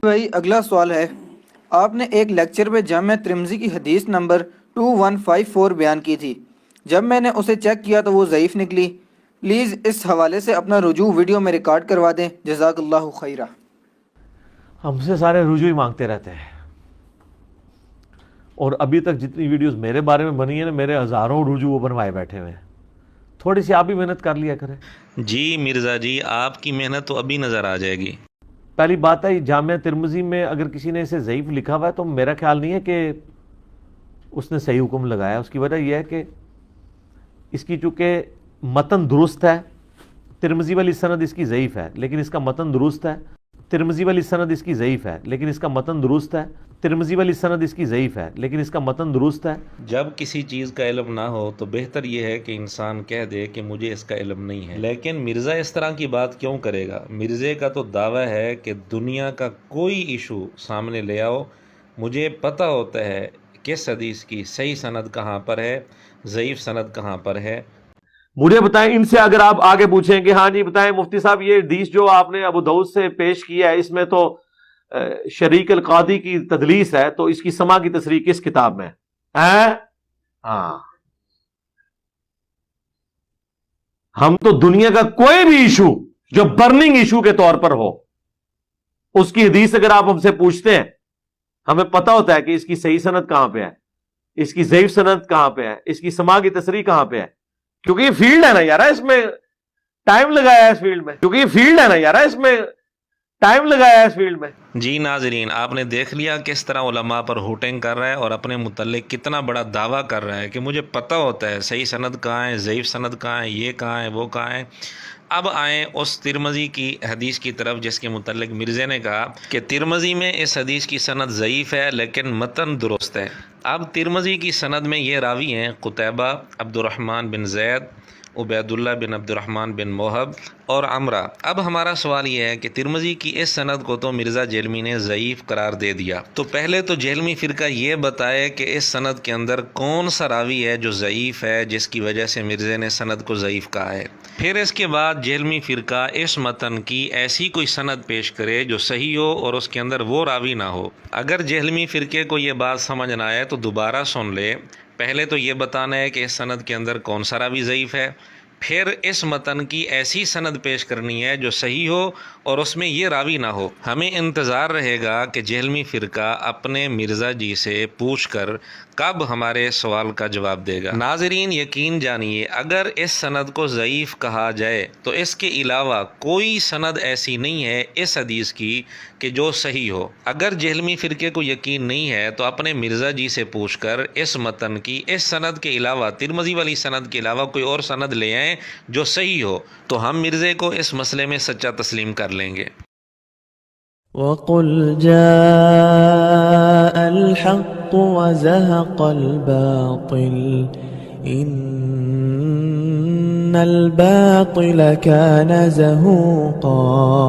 بھائی اگلا سوال ہے، آپ نے ایک لیکچر میں جامع ترمذی کی حدیث نمبر 2154 بیان کی تھی، جب میں نے اسے چیک کیا تو وہ ضعیف نکلی۔ پلیز اس حوالے سے اپنا رجوع ویڈیو میں ریکارڈ کروا دیں، جزاک اللہ خیرہ۔ ہم سے سارے رجوع ہی مانگتے رہتے ہیں، اور ابھی تک جتنی ویڈیوز میرے بارے میں بنی ہیں نا، میرے ہزاروں رجوع وہ بنوائے بیٹھے ہوئے ہیں۔ تھوڑی سی آپ بھی محنت کر لیا کریں۔ جی مرزا جی، آپ کی محنت تو ابھی نظر آ جائے گی۔ پہلی بات ہے، جامعہ ترمذی میں اگر کسی نے اسے ضعیف لکھا ہوا ہے تو میرا خیال نہیں ہے کہ اس نے صحیح حکم لگایا۔ اس کی وجہ یہ ہے کہ اس کی چونکہ متن درست ہے، ترمذی والی سند اس کی ضعیف ہے لیکن اس کا متن درست ہے، ترمذی والی سند اس کی ضعیف ہے لیکن اس کا متن درست ہے، ترمذی والی سند اس کی ضعیف ہے لیکن اس کا متن درست ہے۔ جب کسی چیز کا علم نہ ہو تو بہتر یہ ہے کہ انسان کہہ دے کہ مجھے اس کا علم نہیں ہے، لیکن مرزا اس طرح کی بات کیوں کرے گا؟ مرزے کا تو دعویٰ ہے کہ دنیا کا کوئی ایشو سامنے لے آؤ، مجھے پتہ ہوتا ہے کس حدیث کی صحیح سند کہاں پر ہے، ضعیف سند کہاں پر ہے۔ مجھے بتائیں، ان سے اگر آپ آگے پوچھیں کہ ہاں جی بتائیں مفتی صاحب یہ حدیث جو آپ نے ابو داؤد سے پیش کی ہے اس میں تو شریک القاضی کی تدلیس ہے، تو اس کی سما کی تصریح کس کتاب میں ہے؟ ہاں، ہم تو دنیا کا کوئی بھی ایشو جو برننگ ایشو کے طور پر ہو اس کی حدیث اگر آپ ہم سے پوچھتے ہیں، ہمیں پتہ ہوتا ہے کہ اس کی صحیح سند کہاں پہ ہے، اس کی ضعیف سند کہاں پہ ہے، اس کی سما کی تصریح کہاں پہ ہے، کیونکہ یہ فیلڈ ہے نا یار، اس میں ٹائم لگایا ہے اس فیلڈ میں، کیونکہ یہ فیلڈ ہے نا یار، اس میں ٹائم لگایا ہے اس فیلڈ میں۔ جی ناظرین، آپ نے دیکھ لیا کس طرح علماء پر ہوٹنگ کر رہا ہے اور اپنے متعلق کتنا بڑا دعویٰ کر رہا ہے کہ مجھے پتہ ہوتا ہے صحیح سند کہاں ہے، ضعیف سند کہاں ہے، یہ کہاں ہے، وہ کہاں ہے۔ اب آئیں اس ترمذی کی حدیث کی طرف جس کے متعلق مرزے نے کہا کہ ترمذی میں اس حدیث کی سند ضعیف ہے لیکن متن درست ہے۔ اب ترمذی کی سند میں یہ راوی ہیں قتیبہ، عبد الرحمن بن زید، عبید اللہ بن عبد الرحمن بن موہب اور عمرہ۔ اب ہمارا سوال یہ ہے کہ ترمذی کی اس سند کو تو مرزا جہلمی نے ضعیف قرار دے دیا، تو پہلے تو جہلمی فرقہ یہ بتائے کہ اس سند کے اندر کون سا راوی ہے جو ضعیف ہے جس کی وجہ سے مرزے نے سند کو ضعیف کہا ہے۔ پھر اس کے بعد جہلمی فرقہ اس متن کی ایسی کوئی سند پیش کرے جو صحیح ہو اور اس کے اندر وہ راوی نہ ہو۔ اگر جہلمی فرقے کو یہ بات سمجھ نہ آئے تو دوبارہ سن لے، پہلے تو یہ بتانا ہے کہ اس سند کے اندر کون سا راوی ضعیف ہے، پھر اس متن کی ایسی سند پیش کرنی ہے جو صحیح ہو اور اس میں یہ راوی نہ ہو۔ ہمیں انتظار رہے گا کہ جہلمی فرقہ اپنے مرزا جی سے پوچھ کر کب ہمارے سوال کا جواب دے گا۔ ناظرین یقین جانیے، اگر اس سند کو ضعیف کہا جائے تو اس کے علاوہ کوئی سند ایسی نہیں ہے اس حدیث کی کہ جو صحیح ہو۔ اگر جہلمی فرقے کو یقین نہیں ہے تو اپنے مرزا جی سے پوچھ کر اس متن کی اس سند کے علاوہ، ترمذی والی سند کے علاوہ کوئی اور سند لے آئیں جو صحیح ہو، تو ہم مرزے کو اس مسئلے میں سچا تسلیم کر لیں گے۔ وَقُلْ جَاءَ الْحَقُّ وَزَهَقَ الْبَاطِلُ إِنَّ الْبَاطِلَ كَانَ زَهُوقًا۔